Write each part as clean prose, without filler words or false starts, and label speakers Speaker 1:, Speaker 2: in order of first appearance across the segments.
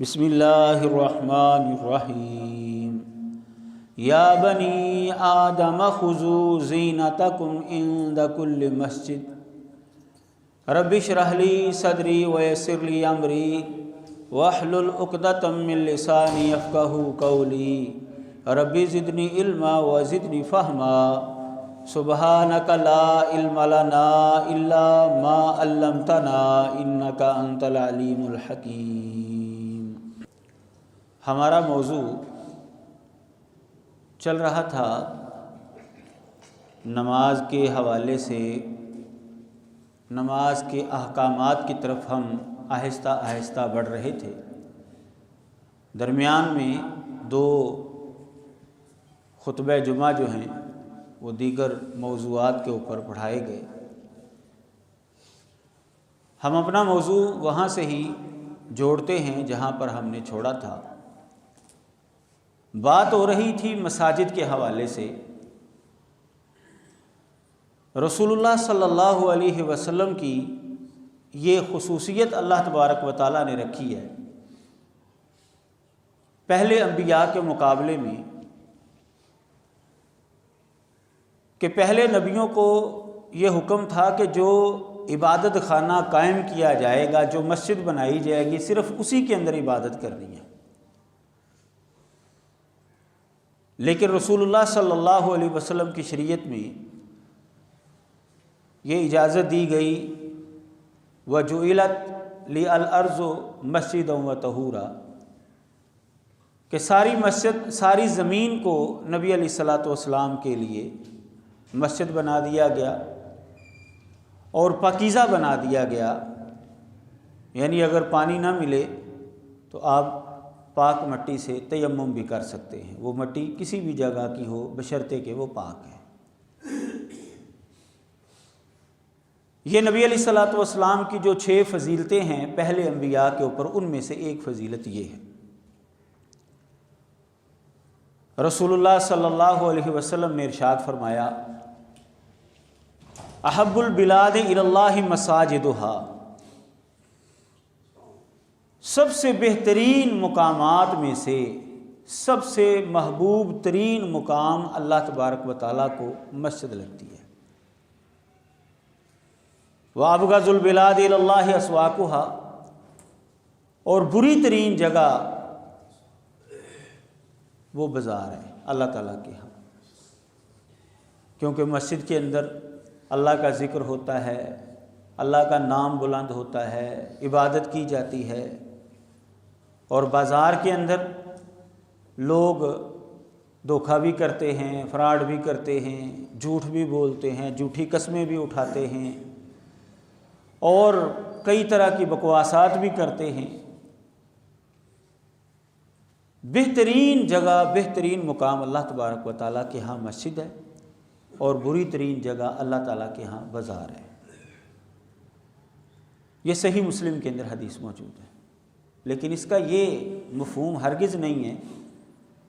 Speaker 1: بسم اللہ الرحمن الرحیم یا بنی آدم خذوا زینتکم عند کل مسجد رب اشرح لی صدری ویسر لی امری واحلل عقدۃ من لسانی یفقہوا قولی رب زدنی علما وزدنی فہما سبحانک لا علم لنا الا ما علمتنا انک انت العلیم الحکیم۔ ہمارا موضوع چل رہا تھا نماز کے حوالے سے، نماز کے احکامات کی طرف ہم آہستہ آہستہ بڑھ رہے تھے۔ درمیان میں دو خطبہ جمعہ جو ہیں وہ دیگر موضوعات کے اوپر پڑھائے گئے۔ ہم اپنا موضوع وہاں سے ہی جوڑتے ہیں جہاں پر ہم نے چھوڑا تھا۔ بات ہو رہی تھی مساجد کے حوالے سے۔ رسول اللہ صلی اللہ علیہ وسلم کی یہ خصوصیت اللہ تبارک و تعالیٰ نے رکھی ہے، پہلے انبیاء کے مقابلے میں، کہ پہلے نبیوں کو یہ حکم تھا کہ جو عبادت خانہ قائم کیا جائے گا، جو مسجد بنائی جائے گی، صرف اسی کے اندر عبادت کرنی ہے۔ لیکن رسول اللہ صلی اللہ علیہ وسلم کی شریعت میں یہ اجازت دی گئی وَجُعِلَتْ لِيَ الْأَرْضُ مَسْجِدًا وَطَهُورًا، کہ ساری مسجد، ساری زمین کو نبی علیہ الصلوۃ والسلام کے لیے مسجد بنا دیا گیا اور پاکیزہ بنا دیا گیا۔ یعنی اگر پانی نہ ملے تو آپ پاک مٹی سے تیمم بھی کر سکتے ہیں، وہ مٹی کسی بھی جگہ کی ہو بشرطے کہ وہ پاک ہے۔ یہ نبی علیہ الصلوۃ والسلام کی جو 6 فضیلتیں ہیں پہلے انبیاء کے اوپر، ان میں سے ایک فضیلت یہ ہے۔ رسول اللہ صلی اللہ علیہ وسلم نے ارشاد فرمایا احب البلاد الی اللہ مساجدها، سب سے بہترین مقامات میں سے سب سے محبوب ترین مقام اللہ تبارک و تعالیٰ کو مسجد لگتی ہے۔ وَأَبْغَضُ الْبِلَادِ إِلَى اللَّهِ أَسْوَاقُهَا، اور بری ترین جگہ وہ بازار ہے اللہ تعالیٰ کے ہاں، کیونکہ مسجد کے اندر اللہ کا ذکر ہوتا ہے، اللہ کا نام بلند ہوتا ہے، عبادت کی جاتی ہے۔ اور بازار کے اندر لوگ دھوکہ بھی کرتے ہیں، فراڈ بھی کرتے ہیں، جھوٹ بھی بولتے ہیں، جھوٹی قسمیں بھی اٹھاتے ہیں، اور کئی طرح کی بکواسات بھی کرتے ہیں۔ بہترین جگہ، بہترین مقام اللہ تبارک و تعالیٰ کے ہاں مسجد ہے، اور بری ترین جگہ اللہ تعالیٰ کے ہاں بازار ہے۔ یہ صحیح مسلم کے اندر حدیث موجود ہے۔ لیکن اس کا یہ مفہوم ہرگز نہیں ہے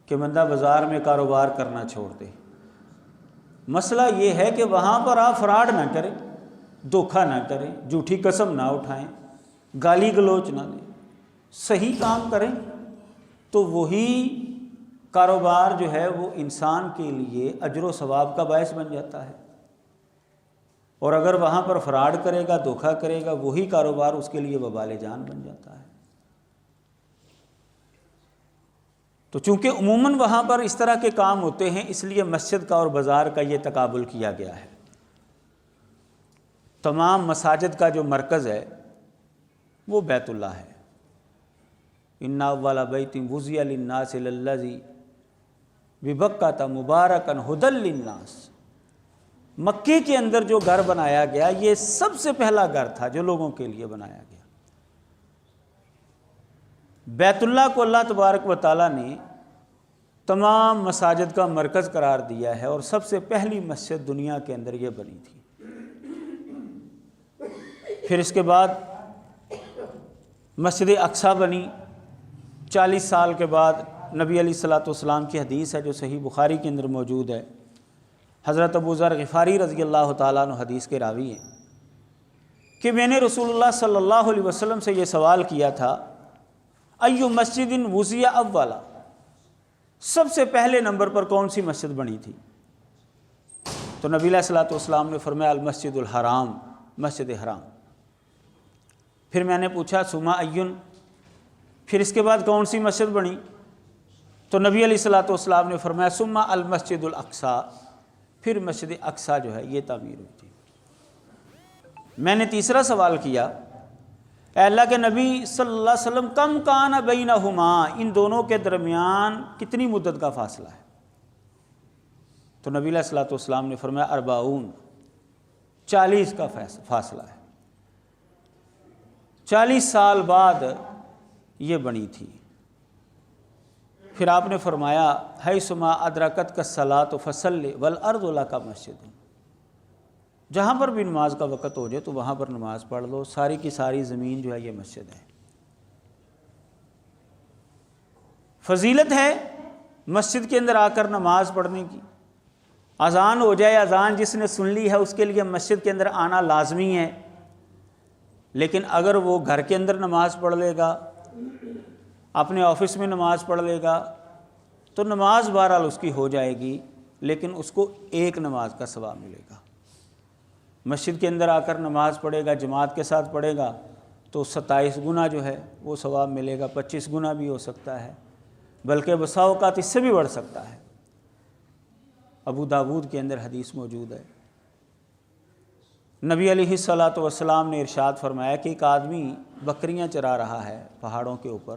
Speaker 1: کہ بندہ بازار میں کاروبار کرنا چھوڑ دے۔ مسئلہ یہ ہے کہ وہاں پر آپ فراڈ نہ کریں، دھوکہ نہ کریں، جھوٹی قسم نہ اٹھائیں، گالی گلوچ نہ دیں، صحیح کام کریں، تو وہی کاروبار جو ہے وہ انسان کے لیے اجر و ثواب کا باعث بن جاتا ہے۔ اور اگر وہاں پر فراڈ کرے گا، دھوکہ کرے گا، وہی کاروبار اس کے لیے وبال جان بن جاتا ہے۔ تو چونکہ عموماً وہاں پر اس طرح کے کام ہوتے ہیں، اس لیے مسجد کا اور بازار کا یہ تقابل کیا گیا ہے۔ تمام مساجد کا جو مرکز ہے وہ بیت اللہ ہے۔ ان اول بیت وضع للناس للذی ببکۃ مبارکا ھدی للناس، مکے کے اندر جو گھر بنایا گیا یہ سب سے پہلا گھر تھا جو لوگوں کے لیے بنایا گیا۔ بیت اللہ کو اللہ تبارک و تعالیٰ نے تمام مساجد کا مرکز قرار دیا ہے، اور سب سے پہلی مسجد دنیا کے اندر یہ بنی تھی۔ پھر اس کے بعد مسجد اقصیٰ بنی 40 سال کے بعد۔ نبی علیہ الصلوۃ والسلام کی حدیث ہے جو صحیح بخاری کے اندر موجود ہے، حضرت ابو ذر غفاری رضی اللہ تعالیٰ عنہ حدیث کے راوی ہیں، کہ میں نے رسول اللہ صلی اللہ علیہ وسلم سے یہ سوال کیا تھا ایو مسجد وسع اولا، سب سے پہلے نمبر پر کون سی مسجد بنی تھی؟ تو نبی علیہ الصلوۃ والسلام نے فرمایا المسجد الحرام، مسجد حرام۔ پھر میں نے پوچھا ثم ایون، پھر اس کے بعد کون سی مسجد بنی؟ تو نبی علیہ الصلوۃ والسلام نے فرمایا ثم المسجد الاقصی، پھر مسجد اقصی جو ہے یہ تعمیر ہوئی تھی۔ میں نے تیسرا سوال کیا اے اللہ کے نبی صلی اللہ علیہ وسلم کم کان بینہما، ان دونوں کے درمیان کتنی مدت کا فاصلہ ہے؟ تو نبی علیہ الصلوۃ والسلام نے فرمایا 40، 40 کا فاصلہ ہے، 40 سال بعد یہ بنی تھی۔ پھر آپ نے فرمایا حیثما ادرکتک الصلاۃ فصلی والارض لک مسجد، جہاں پر بھی نماز کا وقت ہو جائے تو وہاں پر نماز پڑھ لو، ساری کی ساری زمین جو ہے یہ مسجد ہے۔ فضیلت ہے مسجد کے اندر آ کر نماز پڑھنے کی۔ اذان ہو جائے، اذان جس نے سن لی ہے اس کے لیے مسجد کے اندر آنا لازمی ہے، لیکن اگر وہ گھر کے اندر نماز پڑھ لے گا، اپنے آفس میں نماز پڑھ لے گا تو نماز بہرحال اس کی ہو جائے گی، لیکن اس کو ایک نماز کا ثواب ملے گا۔ مسجد کے اندر آ کر نماز پڑھے گا، جماعت کے ساتھ پڑھے گا تو 27 گنا جو ہے وہ ثواب ملے گا، 25 گنا بھی ہو سکتا ہے، بلکہ بسا اوقات اس سے بھی بڑھ سکتا ہے۔ ابو داود کے اندر حدیث موجود ہے، نبی علیہ الصلوۃ والسلام نے ارشاد فرمایا کہ ایک آدمی بکریاں چرا رہا ہے پہاڑوں کے اوپر،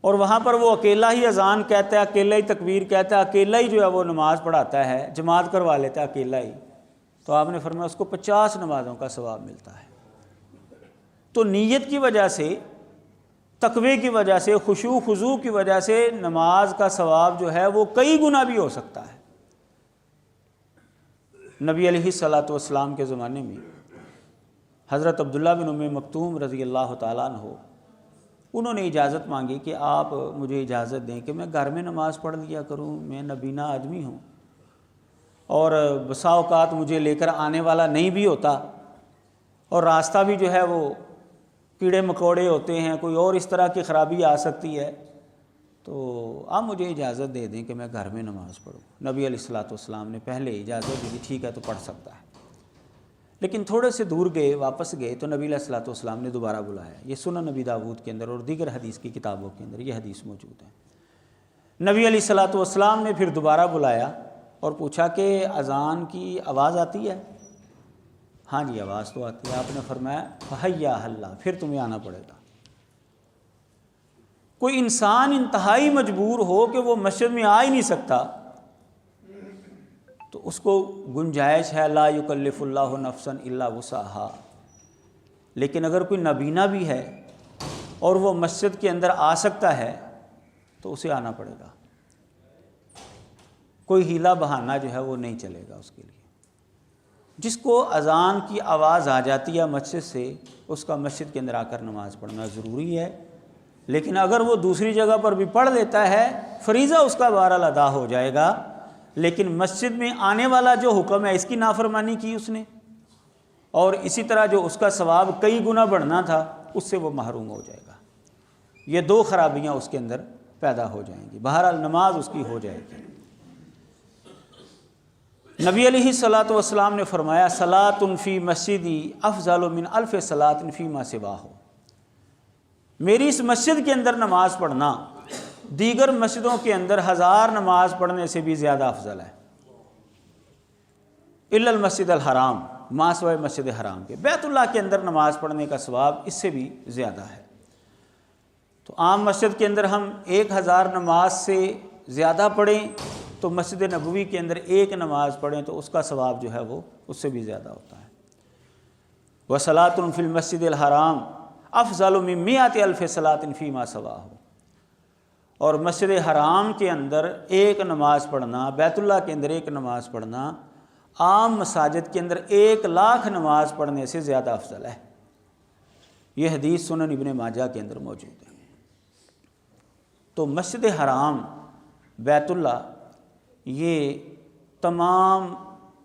Speaker 1: اور وہاں پر وہ اکیلا ہی اذان کہتا ہے، اکیلا ہی تکبیر کہتا ہے، اکیلا ہی جو ہے وہ نماز پڑھاتا ہے، جماعت کروا لیتا ہے اکیلا ہی، تو آپ نے فرمایا اس کو 50 نمازوں کا ثواب ملتا ہے۔ تو نیت کی وجہ سے، تقوی کی وجہ سے، خشوع خضوع کی وجہ سے نماز کا ثواب جو ہے وہ کئی گنا بھی ہو سکتا ہے۔ نبی علیہ الصلوۃ والسلام کے زمانے میں حضرت عبداللہ بن ام مکتوم رضی اللہ تعالیٰ عنہ، انہوں نے اجازت مانگی کہ آپ مجھے اجازت دیں کہ میں گھر میں نماز پڑھ لیا کروں، میں نبینا آدمی ہوں اور بسا اوقات مجھے لے کر آنے والا نہیں بھی ہوتا، اور راستہ بھی جو ہے وہ کیڑے مکوڑے ہوتے ہیں، کوئی اور اس طرح کی خرابی آ سکتی ہے، تو آپ مجھے اجازت دے دیں کہ میں گھر میں نماز پڑھوں۔ نبی علیہ الصلوۃ والسلام نے پہلے اجازت دی، ٹھیک ہے تو پڑھ سکتا ہے۔ لیکن تھوڑے سے دور گئے، واپس گئے تو نبی علیہ الصلوۃ والسلام نے دوبارہ بلایا۔ یہ سنن نبی داود کے اندر اور دیگر حدیث کی کتابوں کے اندر یہ حدیث موجود ہے۔ نبی علیہ الصلوۃ والسلام نے پھر دوبارہ بلایا اور پوچھا کہ اذان کی آواز آتی ہے؟ ہاں جی آواز تو آتی ہے۔ آپ نے فرمایا فحیا حلہ، پھر تمہیں آنا پڑے گا۔ کوئی انسان انتہائی مجبور ہو کہ وہ مسجد میں آ ہی نہیں سکتا تو اس کو گنجائش ہے لا یکلف اللہ نفسا الا وسعہا، لیکن اگر کوئی نابینا بھی ہے اور وہ مسجد کے اندر آ سکتا ہے تو اسے آنا پڑے گا، کوئی ہیلا بہانہ جو ہے وہ نہیں چلے گا اس کے لیے۔ جس کو اذان کی آواز آ جاتی ہے مسجد سے، اس کا مسجد کے اندر آ کر نماز پڑھنا ضروری ہے، لیکن اگر وہ دوسری جگہ پر بھی پڑھ لیتا ہے فریضہ اس کا بہرحال ادا ہو جائے گا، لیکن مسجد میں آنے والا جو حکم ہے اس کی نافرمانی کی اس نے، اور اسی طرح جو اس کا ثواب کئی گنا بڑھنا تھا اس سے وہ محروم ہو جائے گا۔ یہ دو خرابیاں اس کے اندر پیدا ہو جائیں گی، بہرحال نماز اس کی ہو جائے گی۔ نبی علیہ الصلوۃ والسلام نے فرمایا صلاۃ فی مسجدی افضل من الف صلاۃ فیما سواہ، میری اس مسجد کے اندر نماز پڑھنا دیگر مسجدوں کے اندر 1000 نماز پڑھنے سے بھی زیادہ افضل ہے، الا المسجد الحرام، ما سوائے مسجد حرام کے۔ بیت اللہ کے اندر نماز پڑھنے کا ثواب اس سے بھی زیادہ ہے۔ تو عام مسجد کے اندر ہم 1000 نماز سے زیادہ پڑھیں تو مسجد نبوی کے اندر ایک نماز پڑھیں تو اس کا ثواب جو ہے وہ اس سے بھی زیادہ ہوتا ہے۔ وصلاۃ فی المسجد الحرام افضل من 100,000 صلاۃ فیما سواہ، اور مسجد حرام کے اندر ایک نماز پڑھنا، بیت اللہ کے اندر ایک نماز پڑھنا عام مساجد کے اندر 1,00,000 نماز پڑھنے سے زیادہ افضل ہے۔ یہ حدیث سنن ابن ماجہ کے اندر موجود ہے۔ تو مسجد حرام، بیت اللہ، یہ تمام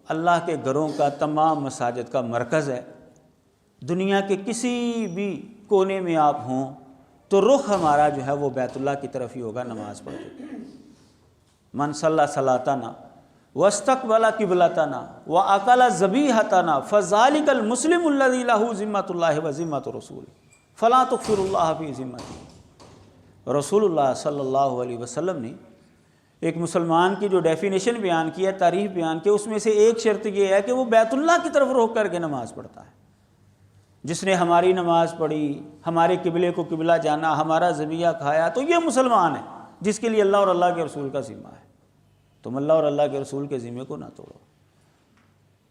Speaker 1: اللہ کے گھروں کا، تمام مساجد کا مرکز ہے۔ دنیا کے کسی بھی کونے میں آپ ہوں، تو رخ ہمارا جو ہے وہ بیت اللہ کی طرف ہی ہوگا نماز پڑھتے ہوئے۔ من صلی صلاتنا واستقبل قبلتنا واکل ذبیحتنا فذلک المسلم الذی لہ ذمۃ اللہ وذمۃ رسول فلا تغفر اللہ فی ذمتہ۔ رسول اللہ صلی اللہ علیہ وسلم نے ایک مسلمان کی جو ڈیفینیشن بیان کی ہے، تعریف بیان کی، اس میں سے ایک شرط یہ ہے کہ وہ بیت اللہ کی طرف رخ کر کے نماز پڑھتا ہے۔ جس نے ہماری نماز پڑھی، ہمارے قبلے کو قبلہ جانا، ہمارا ذبیحہ کھایا، تو یہ مسلمان ہے جس کے لیے اللہ اور اللہ کے رسول کا ذمہ ہے۔ تم اللہ اور اللہ کے رسول کے ذمے کو نہ توڑو۔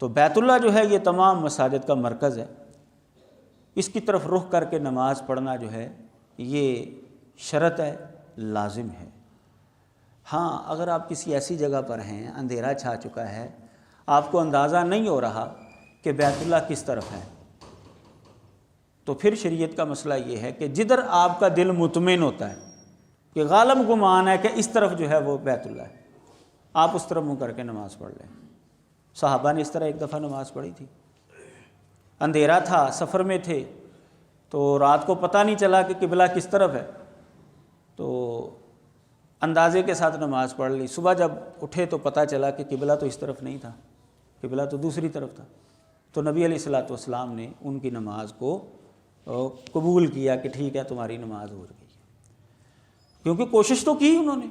Speaker 1: تو بیت اللہ جو ہے یہ تمام مساجد کا مرکز ہے، اس کی طرف رخ کر کے نماز پڑھنا جو ہے یہ شرط ہے، لازم ہے۔ ہاں اگر آپ کسی ایسی جگہ پر ہیں، اندھیرا چھا چکا ہے، آپ کو اندازہ نہیں ہو رہا کہ بیت اللہ کس طرف ہے، تو پھر شریعت کا مسئلہ یہ ہے کہ جدھر آپ کا دل مطمئن ہوتا ہے کہ غالب گمان ہے کہ اس طرف جو ہے وہ بیت اللہ ہے، آپ اس طرف منہ کر کے نماز پڑھ لیں۔ صحابہ نے اس طرح ایک دفعہ نماز پڑھی تھی، اندھیرا تھا، سفر میں تھے، تو رات کو پتہ نہیں چلا کہ قبلہ کس طرف ہے، تو اندازے کے ساتھ نماز پڑھ لی۔ صبح جب اٹھے تو پتہ چلا کہ قبلہ تو اس طرف نہیں تھا، قبلہ تو دوسری طرف تھا۔ تو نبی علیہ الصلوۃ والسلام نے ان کی نماز کو قبول کیا کہ ٹھیک ہے تمہاری نماز ہو گئی، کیونکہ کوشش تو کی انہوں نے۔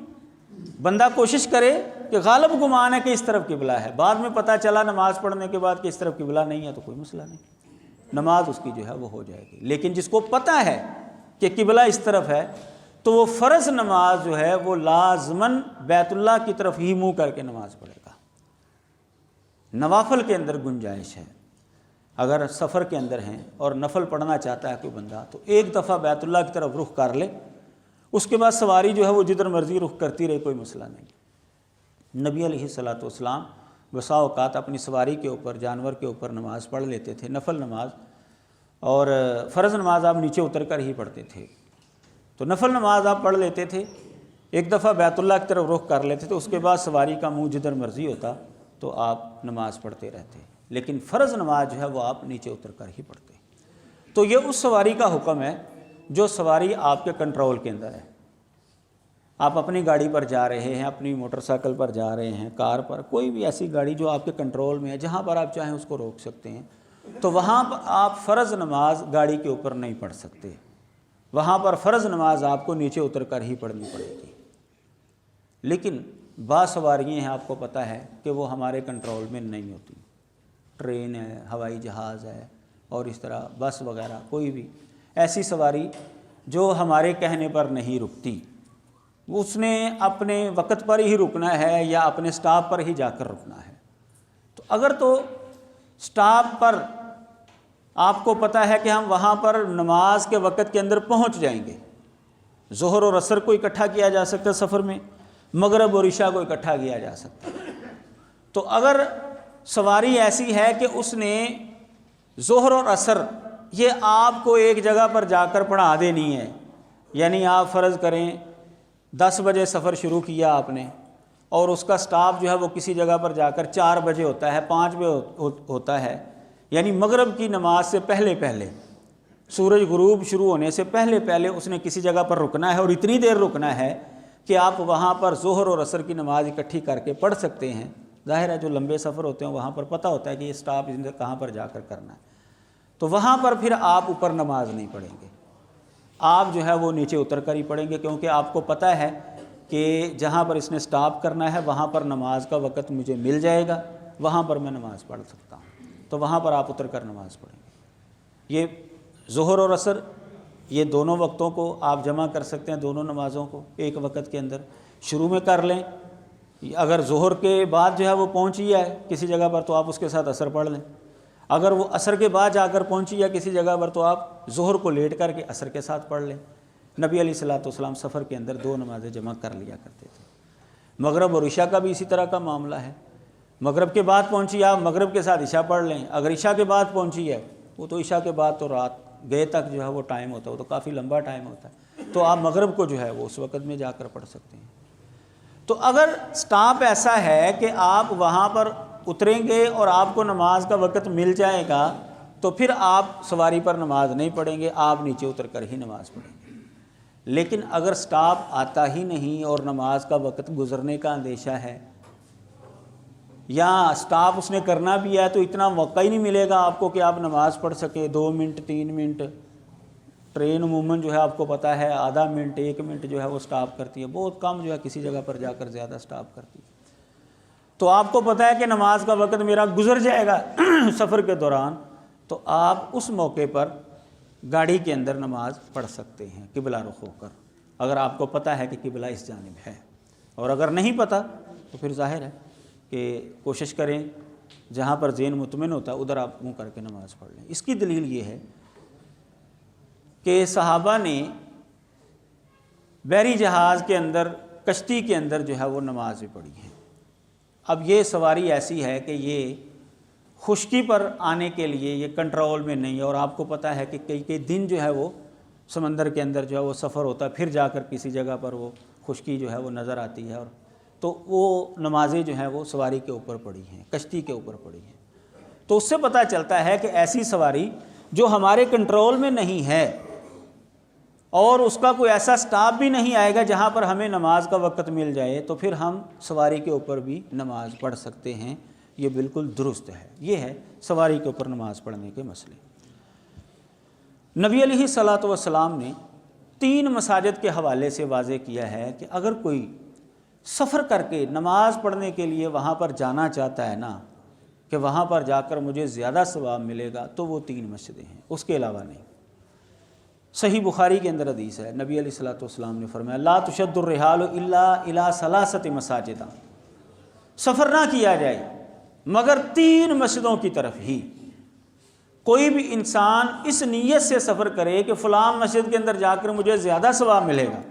Speaker 1: بندہ کوشش کرے کہ غالب گمان ہے کہ اس طرف قبلہ ہے، بعد میں پتہ چلا نماز پڑھنے کے بعد کہ اس طرف قبلہ نہیں ہے تو کوئی مسئلہ نہیں، نماز اس کی جو ہے وہ ہو جائے گی۔ لیکن جس کو پتہ ہے کہ قبلہ اس طرف ہے تو وہ فرض نماز جو ہے وہ لازماً بیت اللہ کی طرف ہی منہ کر کے نماز پڑھے گا۔ نوافل کے اندر گنجائش ہے، اگر سفر کے اندر ہیں اور نفل پڑھنا چاہتا ہے کوئی بندہ تو ایک دفعہ بیت اللہ کی طرف رخ کر لے، اس کے بعد سواری جو ہے وہ جدھر مرضی رخ کرتی رہے، کوئی مسئلہ نہیں۔ نبی علیہ الصلوۃ والسلام بسا اوقات اپنی سواری کے اوپر، جانور کے اوپر نماز پڑھ لیتے تھے، نفل نماز، اور فرض نماز آپ نیچے اتر کر ہی پڑھتے تھے۔ تو نفل نماز آپ پڑھ لیتے تھے، ایک دفعہ بیت اللہ کی طرف رخ کر لیتے تھے، اس کے بعد سواری کا منہ جدھر مرضی ہوتا تو آپ نماز پڑھتے رہتے، لیکن فرض نماز جو ہے وہ آپ نیچے اتر کر ہی پڑھتے۔ تو یہ اس سواری کا حکم ہے جو سواری آپ کے کنٹرول کے اندر ہے۔ آپ اپنی گاڑی پر جا رہے ہیں، اپنی موٹر سائیکل پر جا رہے ہیں، کار پر، کوئی بھی ایسی گاڑی جو آپ کے کنٹرول میں ہے، جہاں پر آپ چاہیں اس کو روک سکتے ہیں، تو وہاں پر آپ فرض نماز گاڑی کے اوپر نہیں پڑھ سکتے، وہاں پر فرض نماز آپ کو نیچے اتر کر ہی پڑھنی پڑے گی۔ لیکن بعض سواریاں ہیں، آپ کو پتہ ہے کہ وہ ہمارے کنٹرول میں نہیں ہوتی، ٹرین ہے، ہوائی جہاز ہے، اور اس طرح بس وغیرہ، کوئی بھی ایسی سواری جو ہمارے کہنے پر نہیں رکتی، اس نے اپنے وقت پر ہی رکنا ہے یا اپنے سٹاپ پر ہی جا کر رکنا ہے۔ تو اگر تو سٹاپ پر آپ کو پتہ ہے کہ ہم وہاں پر نماز کے وقت کے اندر پہنچ جائیں گے، ظہر اور عصر کو اکٹھا کیا جا سکتا ہے سفر میں، مغرب اور عشاء کو اکٹھا کیا جا سکتا ہے، تو اگر سواری ایسی ہے کہ اس نے ظہر اور عصر یہ آپ کو ایک جگہ پر جا کر پڑھا دینی ہے، یعنی آپ فرض کریں 10 بجے سفر شروع کیا آپ نے، اور اس کا سٹاپ جو ہے وہ کسی جگہ پر جا کر 4 بجے ہوتا ہے، 5 بجے ہوتا ہے، یعنی مغرب کی نماز سے پہلے پہلے، سورج غروب شروع ہونے سے پہلے پہلے اس نے کسی جگہ پر رکنا ہے، اور اتنی دیر رکنا ہے کہ آپ وہاں پر ظہر اور عصر کی نماز اکٹھی کر کے پڑھ سکتے ہیں۔ ظاہر ہے جو لمبے سفر ہوتے ہیں وہاں پر پتہ ہوتا ہے کہ یہ سٹاپ کہاں پر جا کر کرنا ہے، تو وہاں پر پھر آپ اوپر نماز نہیں پڑھیں گے، آپ جو ہے وہ نیچے اتر کر ہی پڑھیں گے، کیونکہ آپ کو پتہ ہے کہ جہاں پر اس نے سٹاپ کرنا ہے وہاں پر نماز کا وقت مجھے مل جائے گا، وہاں پر میں نماز پڑھ سکتا ہوں، تو وہاں پر آپ اتر کر نماز پڑھیں گے۔ یہ ظہر اور عصر یہ دونوں وقتوں کو آپ جمع کر سکتے ہیں، دونوں نمازوں کو ایک وقت کے اندر شروع میں کر لیں، اگر ظہر کے بعد جو ہے وہ پہنچی ہے کسی جگہ پر تو آپ اس کے ساتھ عصر پڑھ لیں، اگر وہ عصر کے بعد جا کر پہنچی ہے کسی جگہ پر تو آپ ظہر کو لیٹ کر کے عصر کے ساتھ پڑھ لیں۔ نبی علیہ الصلوۃ والسلام سفر کے اندر 2 نمازیں جمع کر لیا کرتے تھے۔ مغرب اور عشاء کا بھی اسی طرح کا معاملہ ہے، مغرب کے بعد پہنچی آپ مغرب کے ساتھ عشاء پڑھ لیں، اگر عشاء کے بعد پہنچی ہے وہ تو عشاء کے بعد تو رات گئے تک جو ہے وہ ٹائم ہوتا ہے، وہ تو کافی لمبا ٹائم ہوتا ہے، تو آپ مغرب کو جو ہے وہ اس وقت میں جا کر پڑھ سکتے ہیں۔ تو اگر سٹاپ ایسا ہے کہ آپ وہاں پر اتریں گے اور آپ کو نماز کا وقت مل جائے گا تو پھر آپ سواری پر نماز نہیں پڑھیں گے، آپ نیچے اتر کر ہی نماز پڑھیں گے۔ لیکن اگر سٹاپ آتا ہی نہیں اور نماز کا وقت گزرنے کا اندیشہ ہے، یا سٹاپ اس نے کرنا بھی ہے تو اتنا موقع ہی نہیں ملے گا آپ کو کہ آپ نماز پڑھ سکیں، 2 منٹ 3 منٹ، ٹرین عموماً جو ہے آپ کو پتہ ہے آدھا منٹ 1 منٹ جو ہے وہ سٹاپ کرتی ہے، بہت کم جو ہے کسی جگہ پر جا کر زیادہ سٹاپ کرتی ہے۔ تو آپ کو پتہ ہے کہ نماز کا وقت میرا گزر جائے گا سفر کے دوران، تو آپ اس موقع پر گاڑی کے اندر نماز پڑھ سکتے ہیں قبلہ رخ ہو کر، اگر آپ کو پتہ ہے کہ قبلہ اس جانب ہے۔ اور اگر نہیں پتہ تو پھر ظاہر ہے کہ کوشش کریں جہاں پر ذہن مطمئن ہوتا ہے ادھر آپ منہ کر کے نماز پڑھ لیں۔ اس کی دلیل یہ ہے کہ صحابہ نے بحری جہاز کے اندر، کشتی کے اندر جو ہے وہ نماز بھی پڑھی ہے۔ اب یہ سواری ایسی ہے کہ یہ خشکی پر آنے کے لیے یہ کنٹرول میں نہیں ہے، اور آپ کو پتہ ہے کہ کئی دن جو ہے وہ سمندر کے اندر جو ہے وہ سفر ہوتا ہے، پھر جا کر کسی جگہ پر وہ خشکی جو ہے وہ نظر آتی ہے، اور تو وہ نمازیں جو ہیں وہ سواری کے اوپر پڑھی ہیں، کشتی کے اوپر پڑھی ہیں۔ تو اس سے پتہ چلتا ہے کہ ایسی سواری جو ہمارے کنٹرول میں نہیں ہے اور اس کا کوئی ایسا سٹاپ بھی نہیں آئے گا جہاں پر ہمیں نماز کا وقت مل جائے، تو پھر ہم سواری کے اوپر بھی نماز پڑھ سکتے ہیں۔ یہ بالکل درست ہے۔ یہ ہے سواری کے اوپر نماز پڑھنے کے مسئلے۔ نبی علیہ الصلوۃ والسلام نے 3 مساجد کے حوالے سے واضح کیا ہے کہ اگر کوئی سفر کر کے نماز پڑھنے کے لیے وہاں پر جانا چاہتا ہے نا، کہ وہاں پر جا کر مجھے زیادہ ثواب ملے گا، تو وہ 3 مسجدیں ہیں، اس کے علاوہ نہیں۔ صحیح بخاری کے اندر حدیث ہے، نبی علیہ الصلوۃ والسلام نے فرمایا لا تشد الرحال الا الی 3 مساجد، سفر نہ کیا جائے مگر 3 مسجدوں کی طرف ہی۔ کوئی بھی انسان اس نیت سے سفر کرے کہ فلاں مسجد کے اندر جا کر مجھے زیادہ ثواب ملے گا،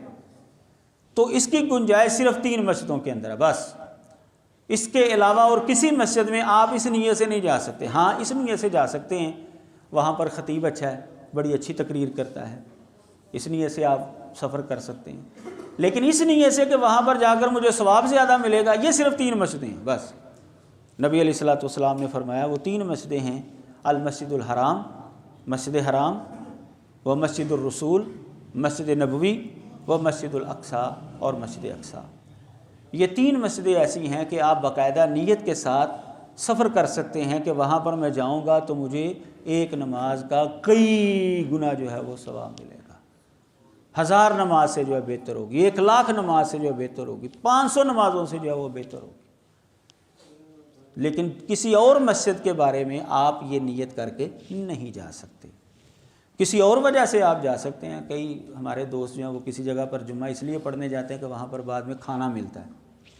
Speaker 1: تو اس کی گنجائش صرف 3 مسجدوں کے اندر ہے بس۔ اس کے علاوہ اور کسی مسجد میں آپ اس نیت سے نہیں جا سکتے۔ ہاں اس نیت سے جا سکتے ہیں، وہاں پر خطیب اچھا ہے، بڑی اچھی تقریر کرتا ہے، اس نیت سے آپ سفر کر سکتے ہیں، لیکن اس نیت سے کہ وہاں پر جا کر مجھے ثواب زیادہ ملے گا، یہ صرف 3 مسجدیں ہیں بس۔ نبی علیہ الصلوۃ والسلام نے فرمایا وہ 3 مسجدیں ہیں، المسجد الحرام، مسجد حرام، و مسجد الرسول، مسجد نبوی، و مسجد الاقصیٰ، اور مسجد اقصیٰ۔ یہ 3 مسجدیں ایسی ہیں کہ آپ باقاعدہ نیت کے ساتھ سفر کر سکتے ہیں کہ وہاں پر میں جاؤں گا تو مجھے ایک نماز کا کئی گنا جو ہے وہ ثواب ملے گا، 1000 نماز سے جو ہے بہتر ہوگی، 1,00,000 نماز سے جو ہے بہتر ہوگی، 500 نمازوں سے جو ہے وہ بہتر ہوگی۔ لیکن کسی اور مسجد کے بارے میں آپ یہ نیت کر کے نہیں جا سکتے، کسی اور وجہ سے آپ جا سکتے ہیں۔ کئی ہمارے دوست جو ہیں وہ کسی جگہ پر جمعہ اس لیے پڑھنے جاتے ہیں کہ وہاں پر بعد میں کھانا ملتا ہے،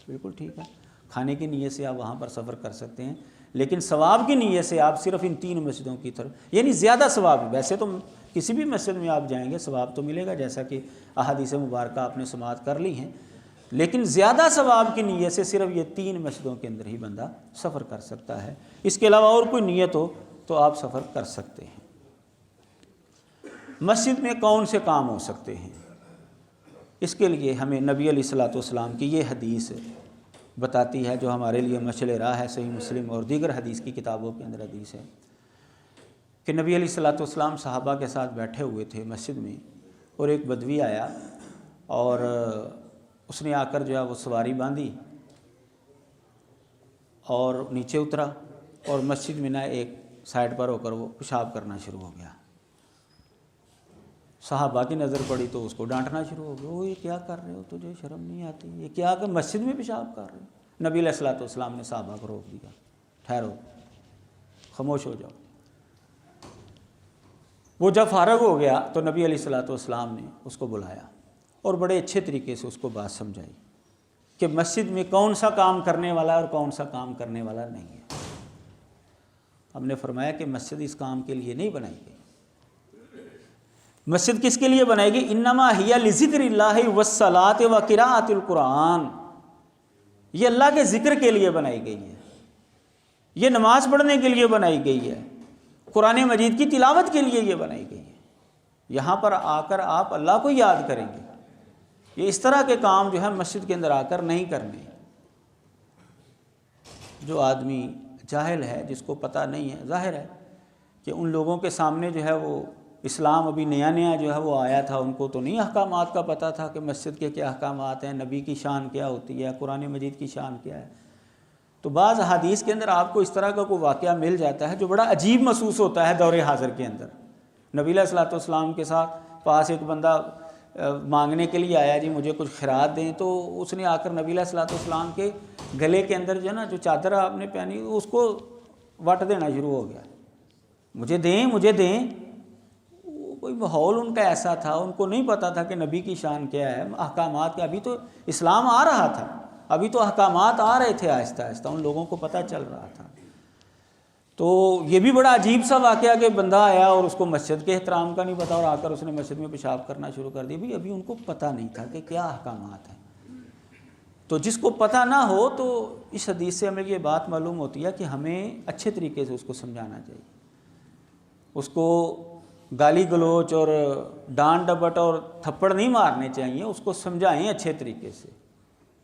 Speaker 1: بالکل ٹھیک ہے، کھانے کی نیت سے آپ وہاں پر سفر کر سکتے ہیں، لیکن ثواب کی نیت سے آپ صرف ان 3 مسجدوں کی طرف، یعنی زیادہ ثواب ہے۔ ویسے تو کسی بھی مسجد میں آپ جائیں گے ثواب تو ملے گا، جیسا کہ احادیث مبارکہ آپ نے سماعت کر لی ہیں، لیکن زیادہ ثواب کی نیت سے صرف یہ 3 مسجدوں کے اندر ہی بندہ سفر کر سکتا ہے۔ اس کے علاوہ اور کوئی نیت ہو تو آپ سفر کر سکتے ہیں۔ مسجد میں کون سے کام ہو سکتے ہیں؟ اس کے لیے ہمیں نبی علیہ الصلوۃ والسلام کی یہ حدیث بتاتی ہے جو ہمارے لیے مشعل راہ ہے۔ صحیح مسلم اور دیگر حدیث کی کتابوں کے اندر حدیث ہے کہ نبی علیہ الصلوۃ والسلام صحابہ کے ساتھ بیٹھے ہوئے تھے مسجد میں، اور ایک بدوی آیا اور اس نے آ کر جو ہے وہ سواری باندھی اور نیچے اترا، اور مسجد میں نہ ایک سائڈ پر ہو کر وہ پیشاب کرنا شروع ہو گیا۔ صحابہ کی نظر پڑی تو اس کو ڈانٹنا شروع ہو گیا، وہ یہ کیا کر رہے ہو، تجھے شرم نہیں آتی، یہ کیا کہ مسجد میں پیشاب کر رہے ہو؟ نبی علیہ الصلوۃ والسلام نے صحابہ کو روک دیا، ٹھہرو، خاموش ہو جاؤ۔ وہ جب فارغ ہو گیا تو نبی علیہ الصلوۃ والسلام نے اس کو بلایا اور بڑے اچھے طریقے سے اس کو بات سمجھائی کہ مسجد میں کون سا کام کرنے والا ہے اور کون سا کام کرنے والا نہیں ہے۔ ہم نے فرمایا کہ مسجد اس کام کے لیے نہیں بنائی گئی۔ مسجد کس کے لیے بنائی گئی؟ انما ہی لذکر اللہ والصلاۃ وقراءۃ القرآن، یہ اللہ کے ذکر کے لیے بنائی گئی ہے، یہ نماز پڑھنے کے لیے بنائی گئی ہے، قرآن مجید کی تلاوت کے لیے یہ بنائی گئی ہے۔ یہاں پر آ کر آپ اللہ کو یاد کریں گے، یہ اس طرح کے کام جو ہے مسجد کے اندر آ کر نہیں کرنے۔ جو آدمی جاہل ہے، جس کو پتہ نہیں ہے، ظاہر ہے کہ ان لوگوں کے سامنے جو ہے وہ اسلام ابھی نیا نیا جو ہے وہ آیا تھا، ان کو تو نہیں احکامات کا پتہ تھا کہ مسجد کے کیا احکامات ہیں، نبی کی شان کیا ہوتی ہے، قرآن مجید کی شان کیا ہے۔ تو بعض حدیث کے اندر آپ کو اس طرح کا کوئی واقعہ مل جاتا ہے جو بڑا عجیب محسوس ہوتا ہے دور حاضر کے اندر۔ نبی علیہ الصلوۃ والسلام کے ساتھ پاس ایک بندہ مانگنے کے لیے آیا، جی مجھے کچھ خیرات دیں، تو اس نے آ کر نبی علیہ الصلوۃ والسلام کے گلے کے اندر جو ہے نا جو چادر آپ نے پہنی اس کو وٹ دینا شروع ہو گیا، مجھے دیں مجھے دیں۔ کوئی ماحول ان کا ایسا تھا، ان کو نہیں پتہ تھا کہ نبی کی شان کیا ہے، احکامات کے، ابھی تو اسلام آ رہا تھا، ابھی تو احکامات آ رہے تھے آہستہ آہستہ، ان لوگوں کو پتہ چل رہا تھا۔ تو یہ بھی بڑا عجیب سا واقعہ کہ بندہ آیا اور اس کو مسجد کے احترام کا نہیں پتہ، اور آ کر اس نے مسجد میں پیشاب کرنا شروع کر دیا۔ ابھی ان کو پتہ نہیں تھا کہ کیا احکامات ہیں۔ تو جس کو پتہ نہ ہو تو اس حدیث سے ہمیں یہ بات معلوم ہوتی ہے کہ ہمیں اچھے طریقے سے اس کو سمجھانا چاہیے، اس کو گالی گلوچ اور ڈانٹ ڈپٹ اور تھپڑ نہیں مارنے چاہیے، اس کو سمجھائیں اچھے طریقے سے۔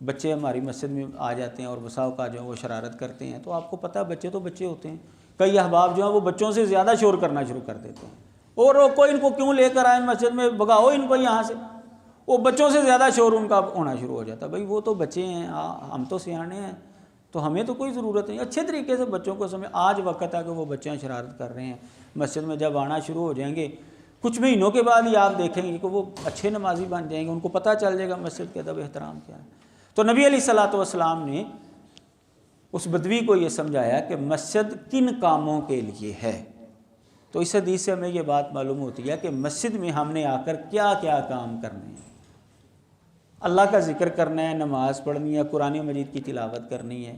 Speaker 1: بچے ہماری مسجد میں آ جاتے ہیں اور بسا اوقات جو ہے وہ شرارت کرتے ہیں، تو آپ کو پتہ ہے بچے تو بچے ہوتے ہیں، کئی احباب جو ہیں وہ بچوں سے زیادہ شور کرنا شروع کر دیتے ہیں، اور روکو ان کو، کیوں لے کر آئے مسجد میں، بھگاؤ ان کو یہاں سے۔ وہ بچوں سے زیادہ شور ان کا ہونا شروع ہو جاتا ہے۔ بھائی وہ تو بچے ہیں، ہم تو سیانے ہیں، تو ہمیں تو کوئی ضرورت نہیں۔ اچھے طریقے سے بچوں کو سمجھ، آج وقت ہے کہ وہ بچے شرارت کر رہے ہیں مسجد میں، جب آنا شروع ہو جائیں گے کچھ مہینوں کے بعد ہی آپ دیکھیں گے کہ وہ اچھے نمازی بن جائیں گے، ان کو پتہ چل جائے گا مسجد کے ادب احترام کیا ہے۔ تو نبی علیہ الصلوۃ والسلام نے اس بدوی کو یہ سمجھایا کہ مسجد کن کاموں کے لیے ہے۔ تو اس حدیث سے ہمیں یہ بات معلوم ہوتی ہے کہ مسجد میں ہم نے آ کر کیا کیا کام کرنے ہیں۔ اللہ کا ذکر کرنا ہے، نماز پڑھنی ہے، قرآن مجید کی تلاوت کرنی ہے،